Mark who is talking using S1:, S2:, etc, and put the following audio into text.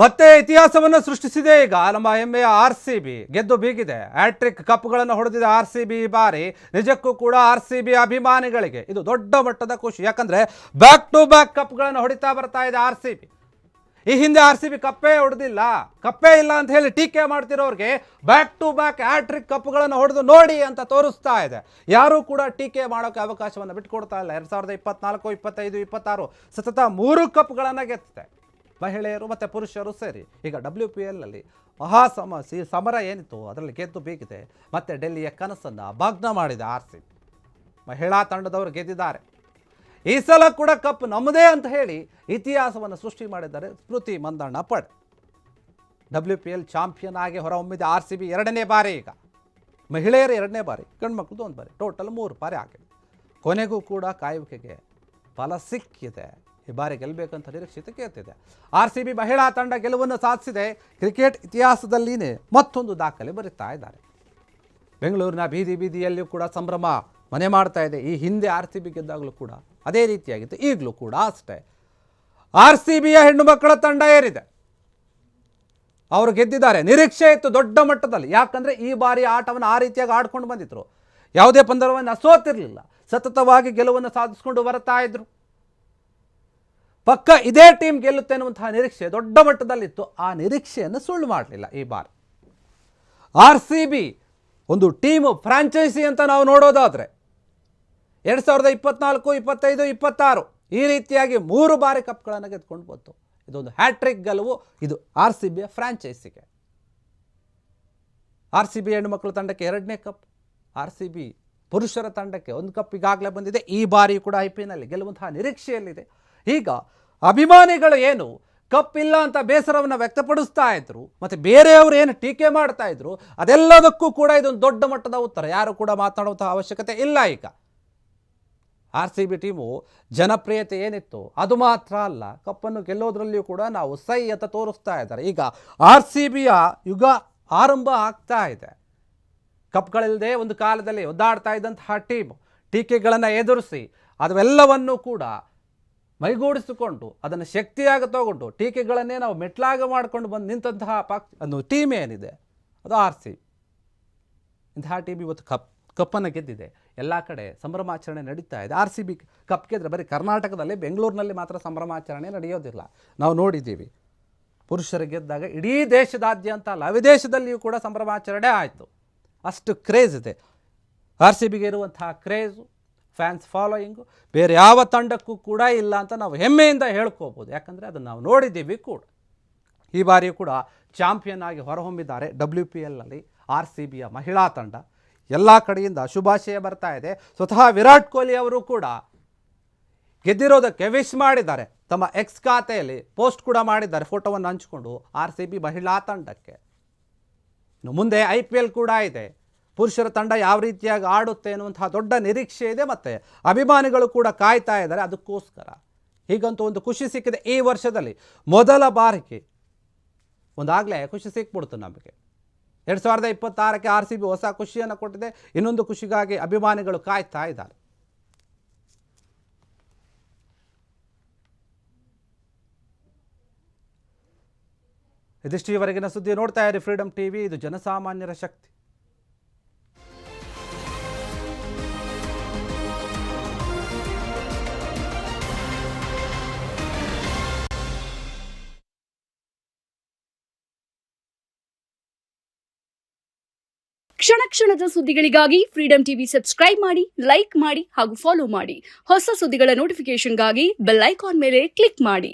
S1: ಮತ್ತೆ ಇತಿಹಾಸವನ್ನು ಸೃಷ್ಟಿಸಿದೆ ಈಗ ನಮ್ಮ ಹೆಮ್ಮೆಯ ಆರ್ಸಿಬಿ ಗೆದ್ದು ಬೀಗಿದೆ. ಹ್ಯಾಟ್ರಿಕ್ ಕಪ್ಗಳನ್ನು ಹೊಡೆದಿದೆ ಆರ್ಸಿಬಿ ಈ ಬಾರಿ. ನಿಜಕ್ಕೂ ಕೂಡ ಆರ್ಸಿಬಿ ಅಭಿಮಾನಿಗಳಿಗೆ ಇದು ದೊಡ್ಡ ಮಟ್ಟದ ಖುಷಿ. ಯಾಕಂದ್ರೆ ಬ್ಯಾಕ್ ಟು ಬ್ಯಾಕ್ ಕಪ್ಗಳನ್ನು ಹೊಡಿತಾ ಬರ್ತಾ ಇದೆ ಆರ್ಸಿಬಿ. ಈ ಹಿಂದೆ ಆರ್ಸಿಬಿ ಕಪ್ಪೇ ಹೊಡೆದಿಲ್ಲ, ಕಪ್ಪೇ ಇಲ್ಲ ಅಂತ ಹೇಳಿ ಟೀಕೆ ಮಾಡ್ತಿರೋರಿಗೆ ಬ್ಯಾಕ್ ಟು ಬ್ಯಾಕ್ ಹ್ಯಾಟ್ರಿಕ್ ಕಪ್ಗಳನ್ನು ಹೊಡೆದು ನೋಡಿ ಅಂತ ತೋರಿಸ್ತಾ ಇದೆ. ಯಾರೂ ಕೂಡ ಟೀಕೆ ಮಾಡೋಕೆ ಅವಕಾಶವನ್ನು ಬಿಟ್ಕೊಡ್ತಾ ಇಲ್ಲ. 2024, 25, 26 ಸತತ 3 ಕಪ್ಗಳನ್ನು ಗೆದ್ದಿದೆ ಮಹಿಳೆಯರು ಮತ್ತು ಪುರುಷರು ಸೇರಿ. ಈಗ WPL ನಲ್ಲಿ ಸಮರ ಏನಿತ್ತು ಅದರಲ್ಲಿ ಗೆದ್ದು ಬೀಗಿದೆ. ಮತ್ತೆ ಡೆಲ್ಲಿಯ ಕನಸನ್ನು ಭಗ್ನ ಮಾಡಿದ ಆರ್ಸಿಬಿ ಮಹಿಳಾ ತಂಡದವರು ಗೆದ್ದಿದ್ದಾರೆ. ಈ ಸಲ ಕೂಡ ಕಪ್ ನಮ್ಮದೇ ಅಂತ ಹೇಳಿ ಇತಿಹಾಸವನ್ನು ಸೃಷ್ಟಿ ಮಾಡಿದ್ದಾರೆ ಸ್ಮೃತಿ ಮಂದಣ್ಣ ಪಡ್. WPL ಚಾಂಪಿಯನ್ ಆಗಿ ಹೊರಹೊಮ್ಮಿದ ಆರ್ಸಿಬಿ 2ನೇ ಬಾರಿ. ಈಗ ಮಹಿಳೆಯರು 2ನೇ ಬಾರಿ, ಗಂಡ್ಮಕ್ಳದ್ದು 1 ಬಾರಿ, ಟೋಟಲ್ 3 ಬಾರಿ ಆಗಿದೆ. ಕೊನೆಗೂ ಕೂಡ ಕಾಯುವಿಕೆಗೆ ಫಲ ಸಿಕ್ಕಿದೆ. ಈ ಬಾರಿ ಗೆಲ್ಲಬೇಕಂತ ನಿರೀಕ್ಷಿತ ಕೇಳ್ತಿದೆ. ಆರ್ಸಿಬಿ ಮಹಿಳಾ ತಂಡ ಗೆಲುವನ್ನು ಸಾಧಿಸಿದೆ. ಕ್ರಿಕೆಟ್ ಇತಿಹಾಸದಲ್ಲಿನೇ ಮತ್ತೊಂದು ದಾಖಲೆ ಬರೀತಾ ಇದ್ದಾರೆ. ಬೆಂಗಳೂರಿನ ಬೀದಿಯಲ್ಲಿಯೂ ಕೂಡ ಸಂಭ್ರಮ ಮನೆ ಮಾಡ್ತಾ ಇದೆ. ಈ ಹಿಂದೆ ಆರ್ಸಿಬಿ ಗೆದ್ದಾಗಲೂ ಕೂಡ ಅದೇ ರೀತಿಯಾಗಿತ್ತು, ಈಗಲೂ ಕೂಡ ಅಷ್ಟೇ. ಆರ್ಸಿಬಿಯ ಹೆಣ್ಣು ಮಕ್ಕಳ ತಂಡ ಏರಿದೆ, ಅವರು ಗೆದ್ದಿದ್ದಾರೆ. ನಿರೀಕ್ಷೆ ಇತ್ತು ದೊಡ್ಡ ಮಟ್ಟದಲ್ಲಿ, ಯಾಕಂದರೆ ಈ ಬಾರಿ ಆಟವನ್ನು ಆ ರೀತಿಯಾಗಿ ಆಡ್ಕೊಂಡು ಬಂದಿದ್ರು. ಯಾವುದೇ ಪಂದ್ಯವನ್ನು ಸೋತಿರಲಿಲ್ಲ, ಸತತವಾಗಿ ಗೆಲುವನ್ನು ಸಾಧಿಸಿಕೊಂಡು ಬರ್ತಾ ಇದ್ರು. ಪಕ್ಕ ಇದೇ ಟೀಮ್ ಗೆಲ್ಲುತ್ತೆ ಅನ್ನುವಂತಹ ನಿರೀಕ್ಷೆ ದೊಡ್ಡ ಮಟ್ಟದಲ್ಲಿತ್ತು. ಆ ನಿರೀಕ್ಷೆಯನ್ನು ಸುಳ್ಳು ಮಾಡಲಿಲ್ಲ ಈ ಬಾರಿ. ಆರ್ಸಿಬಿ ಒಂದು ಟೀಮು ಫ್ರಾಂಚೈಸಿ ಅಂತ ನಾವು ನೋಡೋದಾದರೆ 2024, 25, 26 ಈ ರೀತಿಯಾಗಿ 3 ಬಾರಿ ಕಪ್ಗಳನ್ನು ಗೆದ್ಕೊಂಡು ಬಂತು. ಇದೊಂದು ಹ್ಯಾಟ್ರಿಕ್ ಗೆಲುವು. ಇದು ಆರ್ಸಿಬಿಯ ಫ್ರಾಂಚೈಸಿಗೆ. ಆರ್ಸಿಬಿ ಹೆಣ್ಣು ಮಕ್ಕಳ ತಂಡಕ್ಕೆ 2ನೇ ಕಪ್, ಆರ್ಸಿಬಿ ಪುರುಷರ ತಂಡಕ್ಕೆ 1 ಕಪ್ ಈಗಾಗಲೇ ಬಂದಿದೆ. ಈ ಬಾರಿ ಕೂಡ IPL ಗೆಲ್ಲುವಂತಹ ನಿರೀಕ್ಷೆಯಲ್ಲಿದೆ. ಈಗ ಅಭಿಮಾನಿಗಳು ಏನು ಕಪ್ ಇಲ್ಲ ಅಂತ ಬೇಸರವನ್ನು ವ್ಯಕ್ತಪಡಿಸ್ತಾ ಇದ್ರು, ಮತ್ತು ಬೇರೆಯವರು ಏನು ಟೀಕೆ ಮಾಡ್ತಾ ಇದ್ರು, ಅದೆಲ್ಲದಕ್ಕೂ ಕೂಡ ಇದೊಂದು ದೊಡ್ಡ ಮಟ್ಟದ ಉತ್ತರ. ಯಾರು ಕೂಡ ಮಾತನಾಡುವಂತಹ ಅವಶ್ಯಕತೆ ಇಲ್ಲ. ಈಗ ಆರ್ಸಿಬಿ ಟೀಮು ಜನಪ್ರಿಯತೆ ಏನಿತ್ತು ಅದು ಮಾತ್ರ ಅಲ್ಲ, ಕಪ್ಪನ್ನು ಗೆಲ್ಲೋದ್ರಲ್ಲಿಯೂ ಕೂಡ ನಾವು ಸೈ ಅಂತ ತೋರಿಸ್ತಾ ಇದ್ದಾರೆ. ಈಗ ಆರ್ಸಿಬಿಯ ಯುಗ ಆರಂಭ ಆಗ್ತಾ ಇದೆ. ಕಪ್ಗಳಿಲ್ಲದೆ ಒಂದು ಕಾಲದಲ್ಲಿ ಒದ್ದಾಡ್ತಾ ಇದ್ದಂತಹ ಟೀಮ್ ಟೀಕೆಗಳನ್ನು ಎದುರಿಸಿ ಅದೆಲ್ಲವನ್ನೂ ಕೂಡ ಮೈಗೂಡಿಸಿಕೊಂಡು ಅದನ್ನು ಶಕ್ತಿಯಾಗಿ ತಗೊಂಡು ಟೀಕೆಗಳನ್ನೇ ನಾವು ಮೆಟ್ಲಾಗ ಮಾಡಿಕೊಂಡು ಬಂದು ನಿಂತಹ ಒಂದು ಟೀಮ್ ಏನಿದೆ ಅದು ಆರ್ಸಿಬಿ. ಇಂತಹ ಟೀಮ್ ಇವತ್ತು ಕಪ್ಪನ್ನು ಗೆದ್ದಿದೆ. ಎಲ್ಲ ಕಡೆ ಸಂಭ್ರಮಾಚರಣೆ ನಡೀತಾ ಇದೆ. ಆರ್ಸಿಬಿ ಕಪ್ ಗೆದ್ದರೆ ಬರೀ ಕರ್ನಾಟಕದಲ್ಲಿ, ಬೆಂಗಳೂರಿನಲ್ಲಿ ಮಾತ್ರ ಸಂಭ್ರಮಾಚರಣೆ ನಡೆಯೋದಿಲ್ಲ. ನಾವು ನೋಡಿದ್ದೀವಿ, ಪುರುಷರು ಗೆದ್ದಾಗ ಇಡೀ ದೇಶದಾದ್ಯಂತ ಅಲ್ಲ, ವಿದೇಶದಲ್ಲಿಯೂ ಕೂಡ ಸಂಭ್ರಮಾಚರಣೆ ಆಯಿತು. ಅಷ್ಟು ಕ್ರೇಜ್ ಇದೆ ಆರ್ಸಿಬಿಗೆ. ಇರುವಂತಹ ಕ್ರೇಜು, ಫ್ಯಾನ್ಸ್ ಫಾಲೋಯಿಂಗು ಬೇರೆ ಯಾವ ತಂಡಕ್ಕೂ ಕೂಡ ಇಲ್ಲ ಅಂತ ನಾವು ಹೆಮ್ಮೆಯಿಂದ ಹೇಳ್ಕೋಬೋದು. ಯಾಕಂದರೆ ಅದನ್ನು ನಾವು ನೋಡಿದ್ದೀವಿ ಕೂಡ. ಈ ಬಾರಿಯೂ ಕೂಡ ಚಾಂಪಿಯನ್ ಆಗಿ ಹೊರಹೊಮ್ಮಿದ್ದಾರೆ WPLನಲ್ಲಿ ಆರ್ಸಿಬಿಯ ಮಹಿಳಾ ತಂಡ. ಎಲ್ಲ ಕಡೆಯಿಂದ ಶುಭಾಶಯ ಬರ್ತಾ ಇದೆ. ಸ್ವತಃ ವಿರಾಟ್ ಕೊಹ್ಲಿ ಅವರು ಕೂಡ ಗೆದ್ದಿರೋದಕ್ಕೆ ವಿಶ್ ಮಾಡಿದ್ದಾರೆ. ತಮ್ಮ ಎಕ್ಸ್ ಖಾತೆಯಲ್ಲಿ ಪೋಸ್ಟ್ ಕೂಡ ಮಾಡಿದ್ದಾರೆ, ಫೋಟೋವನ್ನು ಹಂಚಿಕೊಂಡು ಆರ್ಸಿಬಿ ಮಹಿಳಾ ತಂಡಕ್ಕೆ. ಇನ್ನು ಮುಂದೆ IPL ಕೂಡ ಇದೆ. ಪುರುಷರ ತಂಡ ಯಾವ ರೀತಿಯಾಗಿ ಆಡುತ್ತೆ ಅನ್ನುವಂತಹ ದೊಡ್ಡ ನಿರೀಕ್ಷೆ ಇದೆ. ಮತ್ತು ಅಭಿಮಾನಿಗಳು ಕೂಡ ಕಾಯ್ತಾ ಇದ್ದಾರೆ ಅದಕ್ಕೋಸ್ಕರ. ಹೀಗಂತೂ ಒಂದು ಖುಷಿ ಸಿಕ್ಕಿದೆ ಈ ವರ್ಷದಲ್ಲಿ. ಮೊದಲ ಬಾರಿಗೆ ಒಂದಾಗಲೇ ಖುಷಿ ಸಿಕ್ಬಿಡ್ತು ನಮಗೆ. 2026ಕ್ಕೆ ಆರ್ಸಿಬಿ ಹೊಸ ಖುಷಿಯನ್ನು ಕೊಟ್ಟಿದೆ. ಇನ್ನೊಂದು ಖುಷಿಗಾಗಿ ಅಭಿಮಾನಿಗಳು ಕಾಯ್ತಾ ಇದ್ದಾರೆ. ಇದಿಷ್ಟು ಈವರೆಗಿನ ಸುದ್ದಿ. ನೋಡ್ತಾ ಇರಿ ಫ್ರೀಡಮ್ ಟಿವಿ, ಇದು ಜನಸಾಮಾನ್ಯರ ಶಕ್ತಿ.
S2: ಕ್ಷಣ ಕ್ಷಣದ ಸುದ್ದಿಗಳಿಗಾಗಿ ಫ್ರೀಡಮ್ ಟಿವಿ ಸಬ್ಸ್ಕ್ರೈಬ್ ಮಾಡಿ, ಲೈಕ್ ಮಾಡಿ ಹಾಗೂ ಫಾಲೋ ಮಾಡಿ. ಹೊಸ ಸುದ್ದಿಗಳ ನೋಟಿಫಿಕೇಶನ್ಗಾಗಿ ಬೆಲ್ ಐಕಾನ್ ಮೇಲೆ ಕ್ಲಿಕ್ ಮಾಡಿ.